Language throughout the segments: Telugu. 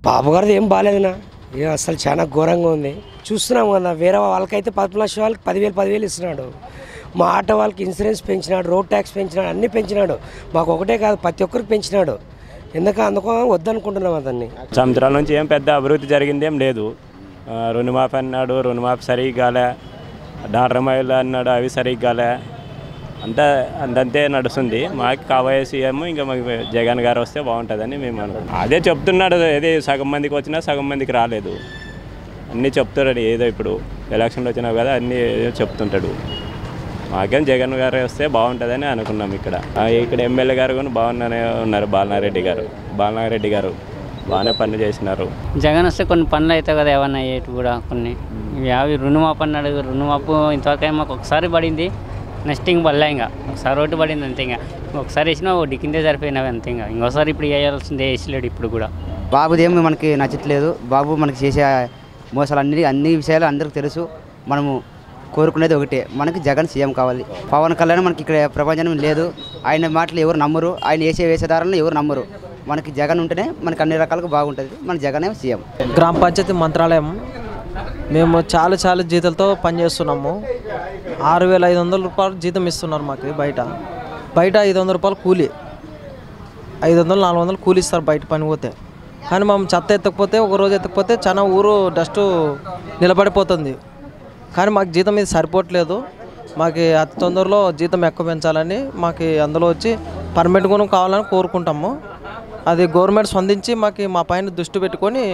బాబు గారిది ఏం బాగాలేదన్నా, అసలు చాలా ఘోరంగా ఉంది. చూస్తున్నాం కదా, వేరే వాళ్ళకైతే 10 లక్షల వాళ్ళకి 10,000 ఇస్తున్నాడు. మా ఆటో వాళ్ళకి ఇన్సూరెన్స్ పెంచినాడు, రోడ్ ట్యాక్స్ పెంచినాడు, అన్నీ పెంచినాడు. మాకు ఒకటే కాదు, ప్రతి ఒక్కరికి పెంచినాడు. అందుకో వద్దనుకుంటున్నాం అతన్ని. సంవత్సరాల నుంచి ఏం పెద్ద అభివృద్ధి జరిగింది ఏం లేదు. రుణమాఫీ అన్నాడు, రుణమాఫీ సరిగ్గా కాలే. డాక్టర్ మైలు అన్నాడు, అవి సరిగ్గా కాలే. అంతే నడుస్తుంది. మాకు కాబోయే సీఎం ఇంకా మాకు జగన్ గారు వస్తే బాగుంటుందని మేము అనుకుంటున్నాం. అదే చెప్తున్నాడు, ఏది సగం మందికి వచ్చినా సగం మందికి రాలేదు. అన్నీ చెప్తాడు. ఏదో ఇప్పుడు ఎలక్షన్లు వచ్చినావు కదా, అన్నీ చెప్తుంటాడు. మాకేం జగన్ గారు వస్తే బాగుంటుందని అనుకున్నాం. ఇక్కడ ఎమ్మెల్యే గారు కూడా బాగున్నానే ఉన్నారు. బాలనారెడ్డి గారు బాగానే పనులు చేసినారు. జగన్ వస్తే కొన్ని పనులు అవుతాయి కదా, ఏమన్నా అయ్యేటి కూడా కొన్ని. అవి రుణమాపు అన్నాడు, రుణమాపు ఇంతవరకు మాకు ఒకసారి పడింది, నెక్స్ట్ ఇంక పడలే. ఇంకా ఒకసారి ఒకటి పడింది అంతే. ఇంకా ఒకసారి వేసినా ఒకటి కిందే సరిపోయినవి అంతే. ఇంకా ఇంకోసారి ఇప్పుడు వేయాల్సిందే, వేసలేడు ఇప్పుడు కూడా. బాబుదేమి మనకి నచ్చట్లేదు. బాబు మనకి చేసే మోసాలు అన్ని విషయాలు అందరికీ తెలుసు. మనము కోరుకునేది ఒకటే, మనకి జగన్ సీఎం కావాలి. పవన్ కళ్యాణ్ మనకి ఇక్కడ ప్రపంచం లేదు. ఆయన మాటలు ఎవరు నమ్మరు, ఆయన వేసేదారులను ఎవరు నమ్మరు. మనకి జగన్ ఉంటేనే మనకి అన్ని రకాలుగా బాగుంటుంది. మన జగనే సీఎం. గ్రామ పంచాయతీ మంత్రాలయం మేము చాలా జీతాలతో పనిచేస్తున్నాము. 6,500 రూపాయలు జీతం ఇస్తున్నారు మాకు. బయట 500 రూపాయలు కూలీ, 500-400 కూలీ ఇస్తారు బయట పని పోతే. కానీ మేము చెత్త ఎత్తకపోతే, ఒకరోజు ఎత్తకపోతే చాలా ఊరు డస్ట్ నిలబడిపోతుంది. కానీ మాకు జీతం ఇది సరిపోవట్లేదు. మాకు అతి తొందరలో జీతం ఎక్కువ పెంచాలని, మాకు అందులో వచ్చి పర్మనెంట్ కూడా కావాలని కోరుకుంటాము. అది గవర్నమెంట్ స్పందించి మా పైన దృష్టి పెట్టుకొని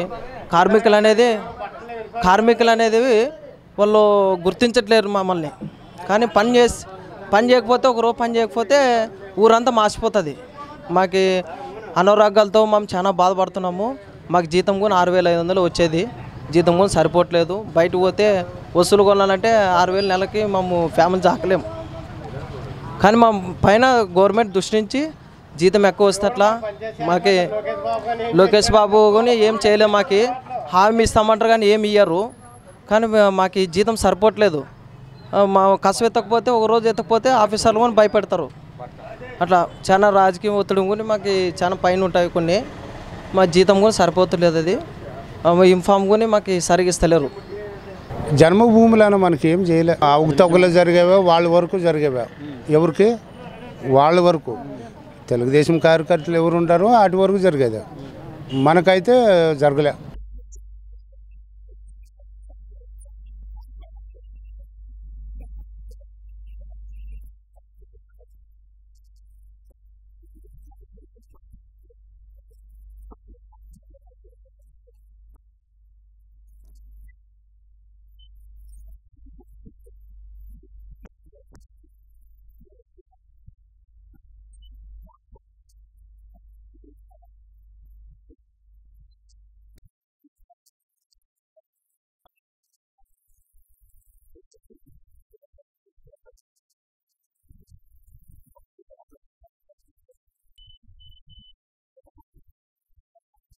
కార్మికులు అనేది వాళ్ళు గుర్తించట్లేరు మమ్మల్ని. కానీ పని చేయకపోతే, ఒకరోజు పని చేయకపోతే ఊరంతా మార్చిపోతుంది. మాకు అనారోగ్యాలతో మేము చాలా బాధపడుతున్నాము. మాకు జీతం కూడా 6,500 వచ్చేది, జీతం కూడా సరిపోవట్లేదు. బయటకు పోతే వస్తువులు కొనాలంటే 6,000 నెలకి మేము ఫ్యామిలీ చాకలేము. కానీ మా పైన గవర్నమెంట్ దృష్టి నుంచి జీతం ఎక్కువ వస్తే అట్లా మాకు లోకేష్ బాబు కానీ ఏం చేయలేము. మాకు హామీ ఇస్తామంటారు కానీ ఏమి ఇయ్యరు. కానీ మాకు జీతం సరిపోవట్లేదు. మా కష్టం ఎత్తకపోతే, ఒకరోజు ఎత్తకపోతే ఆఫీసర్లు కూడా భయపెడతారు. అట్లా చాలా రాజకీయ ఒత్తిడి కూడా మాకు చాలా పైన ఉంటాయి కొన్ని. మా జీతం కూడా సరిపోతలేదు. అది ఇన్ఫామ్ కూడా మాకు సరిగ్గా ఇస్తలేరు. జన్మభూములను మనకి ఏం చేయలే. అవకతవకలు జరిగేవో వాళ్ళ వరకు జరిగేవా, ఎవరికి వాళ్ళ వరకు. తెలుగుదేశం కార్యకర్తలు ఎవరు ఉంటారో వాటి వరకు జరిగేది, మనకైతే జరగలే.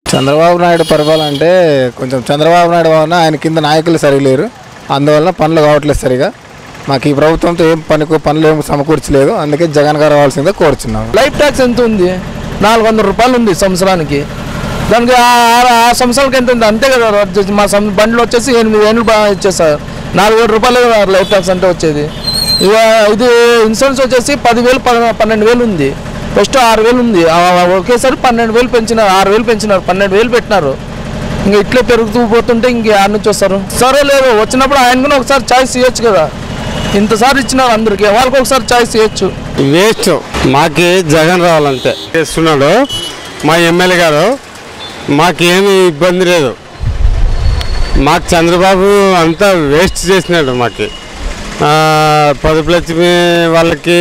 చంద్రబాబు నాయుడు పరిపాలన అంటే కొంచెం చంద్రబాబు నాయుడు వలన ఆయన కింద నాయకులు సరిగా లేరు. అందువల్ల పనులు కావట్లేదు సరిగా. మాకు ఈ ప్రభుత్వంతో ఏం పనులు ఏమి సమకూర్చలేదు. అందుకే జగన్ గారు రావాల్సిందే కోరుచున్నాము. లైఫ్ ట్యాక్స్ ఎంత ఉంది? 400 రూపాయలు ఉంది సంవత్సరానికి. దానికి ఆ సంవత్సరాలకి ఎంత ఉంది అంతే కదా. మా బండ్లు వచ్చేసి 8 ఏళ్ళు ఇచ్చేస్తారు. 4,000 రూపాయలు లైఫ్ ట్యాక్స్ అంటే వచ్చేది. ఇక ఇది ఇన్సూరెన్స్ వచ్చేసి 10,000 12,000 ఉంది. ఫస్ట్ 6,000 ఉంది, ఒకేసారి 12,000 పెంచినారు. 6,000 పెంచినారు, 12,000 పెట్టినారు. ఇంకా ఇట్లే పెరుగుతూ పోతుంటే ఇంక ఆడ నుంచి వస్తారు. సరే లేదు, వచ్చినప్పుడు ఆయన కూడా ఒకసారి ఛాయిస్ ఇవ్వచ్చు కదా. ఇంతసారి ఇచ్చినారు అందరికి, వాళ్ళకి ఒకసారి ఛాయిస్ ఇవ్వచ్చు. వేస్ట్. మాకు జగన్ రావాలంటే చేస్తున్నాడు మా ఎమ్మెల్యే గారు. మాకేమీ ఇబ్బంది లేదు. మాకు చంద్రబాబు అంతా వేస్ట్ చేసినాడు. మాకు పొదుపు లక్ష్మి వాళ్ళకి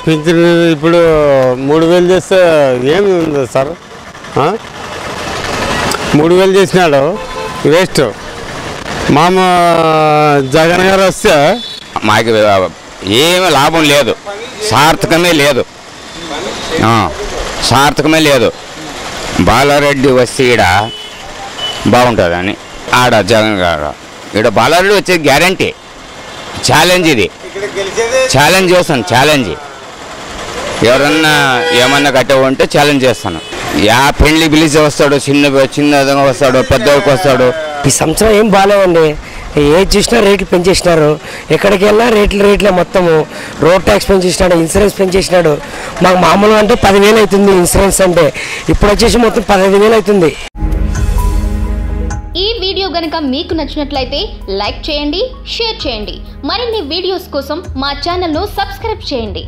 పింఛన్ ఇప్పుడు 3,000 చేస్తే ఏమి ఉంది సార్? 3,000 చేసినాడు, వేస్ట్. జగన్ గారు వస్తే మాకు ఏమీ లాభం లేదు, సార్థకమే లేదు. బాలారెడ్డి వస్తే ఈడ బాగుంటుందని ఆడ జగన్ గారు. ఈడ బాలారెడ్డి వచ్చే గ్యారంటీ. ఛాలెంజ్ ఇది, ఛాలెంజ్ చేస్తాను. ఎవరన్నా ఏమన్నా కట్టే ఉంటే ఛాలెంజ్ చేస్తాను. పెళ్లి పిలిచి వస్తాడు, చిన్నగా వస్తాడు, పెద్దవాళ్ళకి వస్తాడు. ఈ సంవత్సరం ఏం బాగాలేదండి. ఏది చూసినా రేట్లు పెంచేసినారు. ఎక్కడికి వెళ్ళినా రేట్లే మొత్తము. రోడ్ ట్యాక్స్ పెంచేసినాడు, ఇన్సూరెన్స్ పెంచేసినాడు. మాకు మామూలుగా అంటే 10,000 అవుతుంది ఇన్సూరెన్స్ అంటే, ఇప్పుడు వచ్చేసి మొత్తం 15,000 అవుతుంది. ఈ వీడియో గనుక మీకు నచ్చినట్లయితే లైక్ చేయండి, షేర్ చేయండి. మరిన్ని వీడియోస్ కోసం మా ఛానల్ను సబ్స్క్రైబ్ చేయండి.